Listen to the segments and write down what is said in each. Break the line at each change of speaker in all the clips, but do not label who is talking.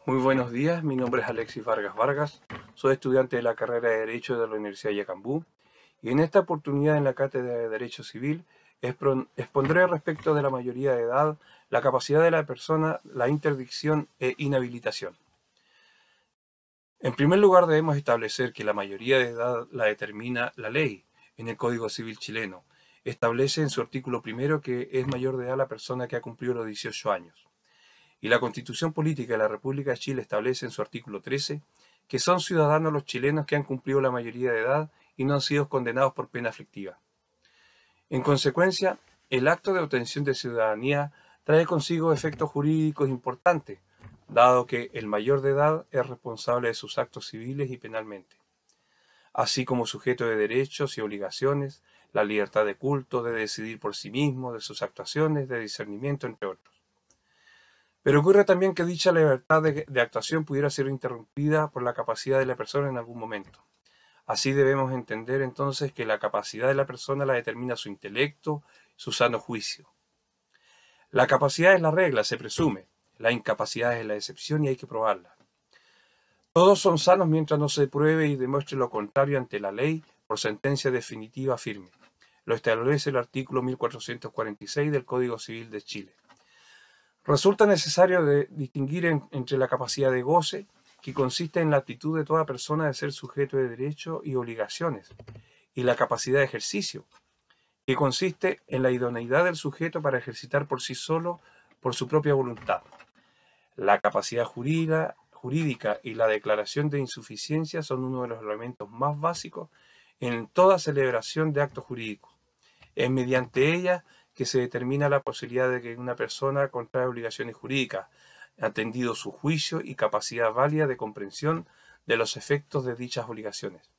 Muy buenos días, mi nombre es Alexis Vargas Vargas, soy estudiante de la carrera de Derecho de la Universidad de Yacambú y en esta oportunidad en la Cátedra de Derecho Civil expondré respecto de la mayoría de edad, la capacidad de la persona, la interdicción e inhabilitación. En primer lugar debemos establecer que la mayoría de edad la determina la ley en el Código Civil chileno. Establece en su artículo primero que es mayor de edad la persona que ha cumplido los 18 años. Y la Constitución Política de la República de Chile establece en su artículo 13 que son ciudadanos los chilenos que han cumplido la mayoría de edad y no han sido condenados por pena aflictiva. En consecuencia, el acto de obtención de ciudadanía trae consigo efectos jurídicos importantes, dado que el mayor de edad es responsable de sus actos civiles y penalmente, así como sujeto de derechos y obligaciones, la libertad de culto, de decidir por sí mismo, de sus actuaciones, de discernimiento, entre otros. Pero ocurre también que dicha libertad de actuación pudiera ser interrumpida por la capacidad de la persona en algún momento. Así debemos entender entonces que la capacidad de la persona la determina su intelecto, su sano juicio. La capacidad es la regla, se presume. La incapacidad es la excepción y hay que probarla. Todos son sanos mientras no se pruebe y demuestre lo contrario ante la ley por sentencia definitiva firme. Lo establece el artículo 1446 del Código Civil de Chile. Resulta necesario distinguir entre la capacidad de goce, que consiste en la actitud de toda persona de ser sujeto de derechos y obligaciones, y la capacidad de ejercicio, que consiste en la idoneidad del sujeto para ejercitar por sí solo, por su propia voluntad. La capacidad jurídica y la declaración de insuficiencia son uno de los elementos más básicos en toda celebración de actos jurídicos. Es mediante ella que se determina la posibilidad de que una persona contrae obligaciones jurídicas, atendido su juicio y capacidad válida de comprensión de los efectos de dichas obligaciones.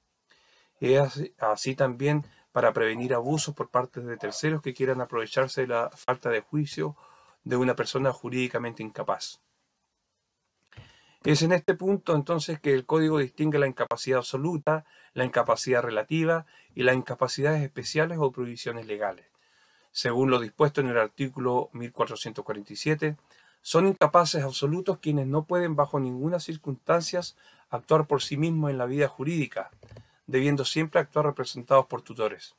Es así también para prevenir abusos por parte de terceros que quieran aprovecharse de la falta de juicio de una persona jurídicamente incapaz. Es en este punto entonces que el Código distingue la incapacidad absoluta, la incapacidad relativa y las incapacidades especiales o prohibiciones legales. Según lo dispuesto en el artículo 1447, son incapaces absolutos quienes no pueden bajo ninguna circunstancia actuar por sí mismos en la vida jurídica, debiendo siempre actuar representados por tutores.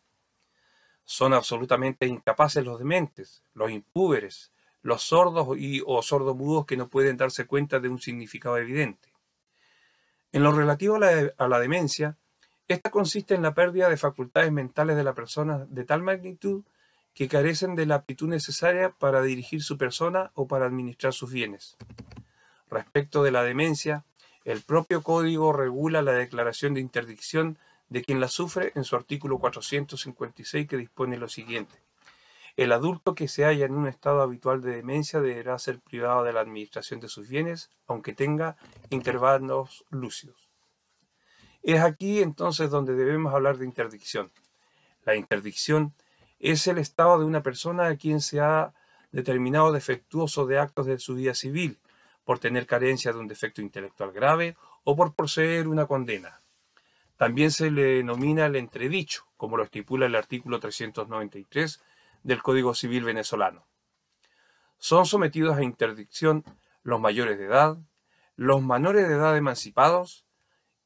Son absolutamente incapaces los dementes, los impúberes, los sordos o sordomudos que no pueden darse cuenta de un significado evidente. En lo relativo a la demencia, esta consiste en la pérdida de facultades mentales de la persona de tal magnitud que carecen de la aptitud necesaria para dirigir su persona o para administrar sus bienes. Respecto de la demencia, el propio Código regula la declaración de interdicción de quien la sufre en su artículo 456, que dispone lo siguiente: el adulto que se halla en un estado habitual de demencia deberá ser privado de la administración de sus bienes, aunque tenga intervalos lúcidos. Es aquí entonces donde debemos hablar de interdicción. La interdicción es el estado de una persona a quien se ha determinado defectuoso de actos de su vida civil, por tener carencia de un defecto intelectual grave o por poseer una condena. También se le denomina el entredicho, como lo estipula el artículo 393 del Código Civil venezolano. Son sometidos a interdicción los mayores de edad, los menores de edad emancipados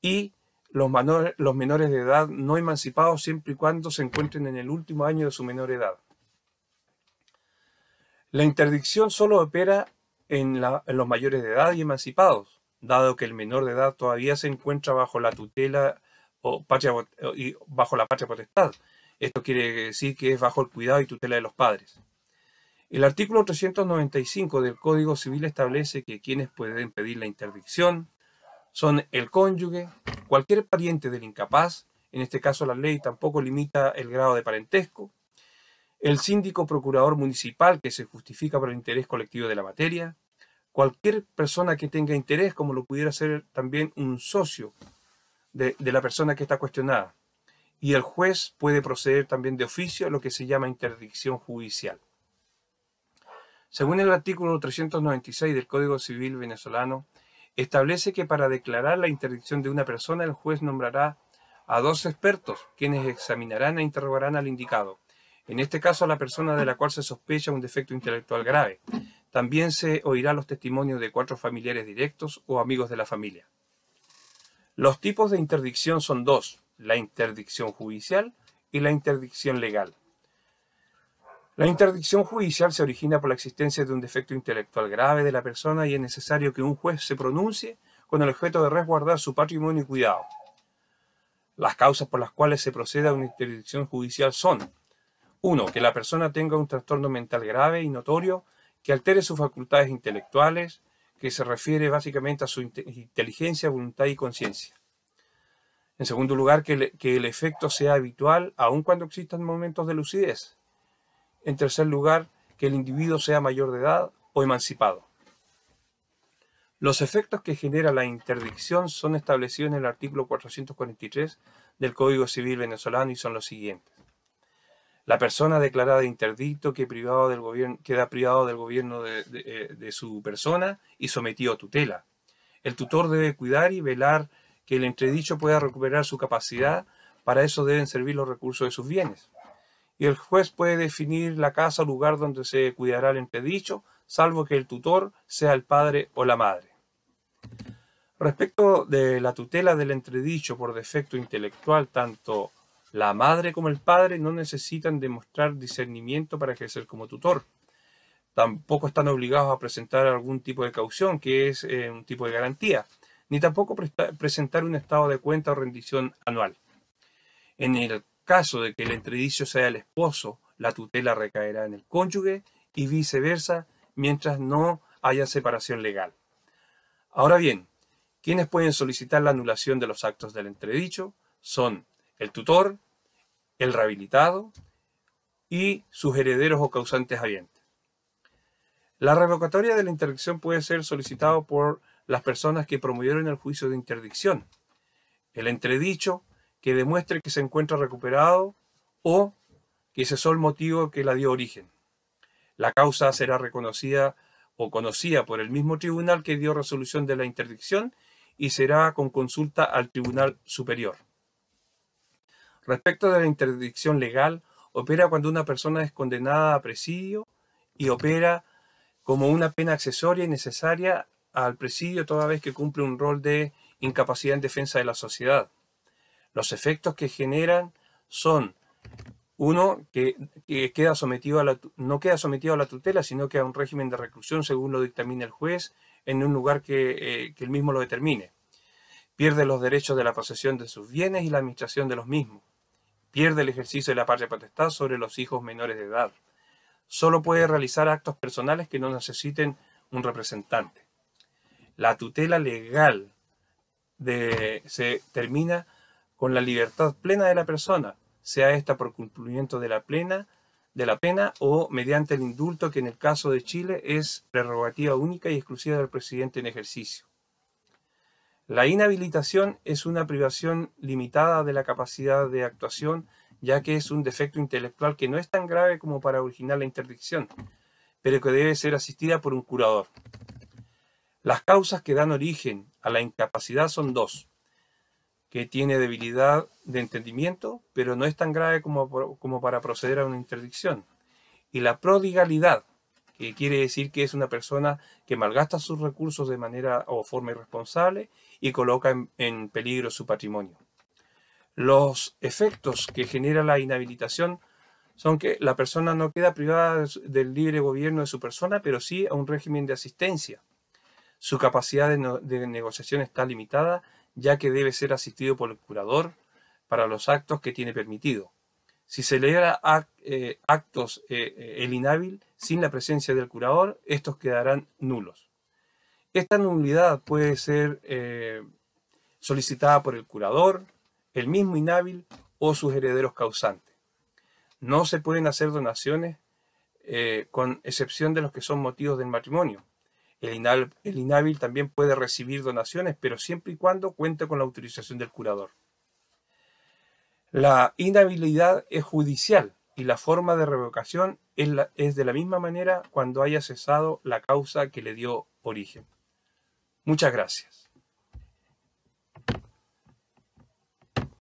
y los menores de edad no emancipados siempre y cuando se encuentren en el último año de su menor edad. La interdicción solo opera en los mayores de edad y emancipados, dado que el menor de edad todavía se encuentra bajo la tutela o bajo la patria potestad. Esto quiere decir que es bajo el cuidado y tutela de los padres. El artículo 395 del Código Civil establece que quienes pueden pedir la interdicción son el cónyuge, cualquier pariente del incapaz, en este caso la ley tampoco limita el grado de parentesco, el síndico procurador municipal que se justifica por el interés colectivo de la materia, cualquier persona que tenga interés, como lo pudiera ser también un socio de la persona que está cuestionada, y el juez puede proceder también de oficio a lo que se llama interdicción judicial. Según el artículo 396 del Código Civil venezolano, establece que para declarar la interdicción de una persona, el juez nombrará a 2 expertos, quienes examinarán e interrogarán al indicado, en este caso a la persona de la cual se sospecha un defecto intelectual grave. También se oirá los testimonios de 4 familiares directos o amigos de la familia. Los tipos de interdicción son 2, la interdicción judicial y la interdicción legal. La interdicción judicial se origina por la existencia de un defecto intelectual grave de la persona y es necesario que un juez se pronuncie con el objeto de resguardar su patrimonio y cuidado. Las causas por las cuales se procede a una interdicción judicial son: 1. Que la persona tenga un trastorno mental grave y notorio que altere sus facultades intelectuales, que se refiere básicamente a su inteligencia, voluntad y conciencia. En segundo lugar, que el efecto sea habitual aun cuando existan momentos de lucidez. En tercer lugar, que el individuo sea mayor de edad o emancipado. Los efectos que genera la interdicción son establecidos en el artículo 443 del Código Civil venezolano y son los siguientes. La persona declarada interdicto queda privado del gobierno de su persona y sometido a tutela. El tutor debe cuidar y velar que el entredicho pueda recuperar su capacidad. Para eso deben servir los recursos de sus bienes. Y el juez puede definir la casa o lugar donde se cuidará el entredicho, salvo que el tutor sea el padre o la madre. Respecto de la tutela del entredicho por defecto intelectual, tanto la madre como el padre no necesitan demostrar discernimiento para ejercer como tutor. Tampoco están obligados a presentar algún tipo de caución, que es un tipo de garantía, ni tampoco presentar un estado de cuenta o rendición anual. En el caso de que el entredicho sea el esposo, la tutela recaerá en el cónyuge y viceversa, mientras no haya separación legal. Ahora bien, quienes pueden solicitar la anulación de los actos del entredicho son el tutor, el rehabilitado y sus herederos o causantes habientes. La revocatoria de la interdicción puede ser solicitada por las personas que promovieron el juicio de interdicción, el entredicho que demuestre que se encuentra recuperado o que cesó el motivo que la dio origen. La causa será reconocida o conocida por el mismo tribunal que dio resolución de la interdicción y será con consulta al Tribunal Superior. Respecto de la interdicción legal, opera cuando una persona es condenada a presidio y opera como una pena accesoria y necesaria al presidio toda vez que cumple un rol de incapacidad en defensa de la sociedad. Los efectos que generan son: 1, que no queda sometido a la tutela, sino que a un régimen de reclusión según lo dictamine el juez en un lugar que él mismo lo determine. Pierde los derechos de la posesión de sus bienes y la administración de los mismos. Pierde el ejercicio de la patria potestad sobre los hijos menores de edad. Solo puede realizar actos personales que no necesiten un representante. La tutela legal se termina con la libertad plena de la persona, sea esta por cumplimiento de la pena o mediante el indulto, que en el caso de Chile es prerrogativa única y exclusiva del presidente en ejercicio. La inhabilitación es una privación limitada de la capacidad de actuación, ya que es un defecto intelectual que no es tan grave como para originar la interdicción, pero que debe ser asistida por un curador. Las causas que dan origen a la incapacidad son 2, que tiene debilidad de entendimiento, pero no es tan grave como para proceder a una interdicción, y la prodigalidad, que quiere decir que es una persona que malgasta sus recursos de manera o forma irresponsable y coloca en peligro su patrimonio. Los efectos que genera la inhabilitación son que la persona no queda privada del libre gobierno de su persona, pero sí a un régimen de asistencia. Su capacidad de negociación está limitada, ya que debe ser asistido por el curador para los actos que tiene permitido. Si se celebra actos el inhábil sin la presencia del curador, estos quedarán nulos. Esta nulidad puede ser solicitada por el curador, el mismo inhábil o sus herederos causantes. No se pueden hacer donaciones con excepción de los que son motivos del matrimonio. El inhábil también puede recibir donaciones, pero siempre y cuando cuente con la autorización del curador. La inhabilidad es judicial y la forma de revocación es de la misma manera cuando haya cesado la causa que le dio origen. Muchas gracias.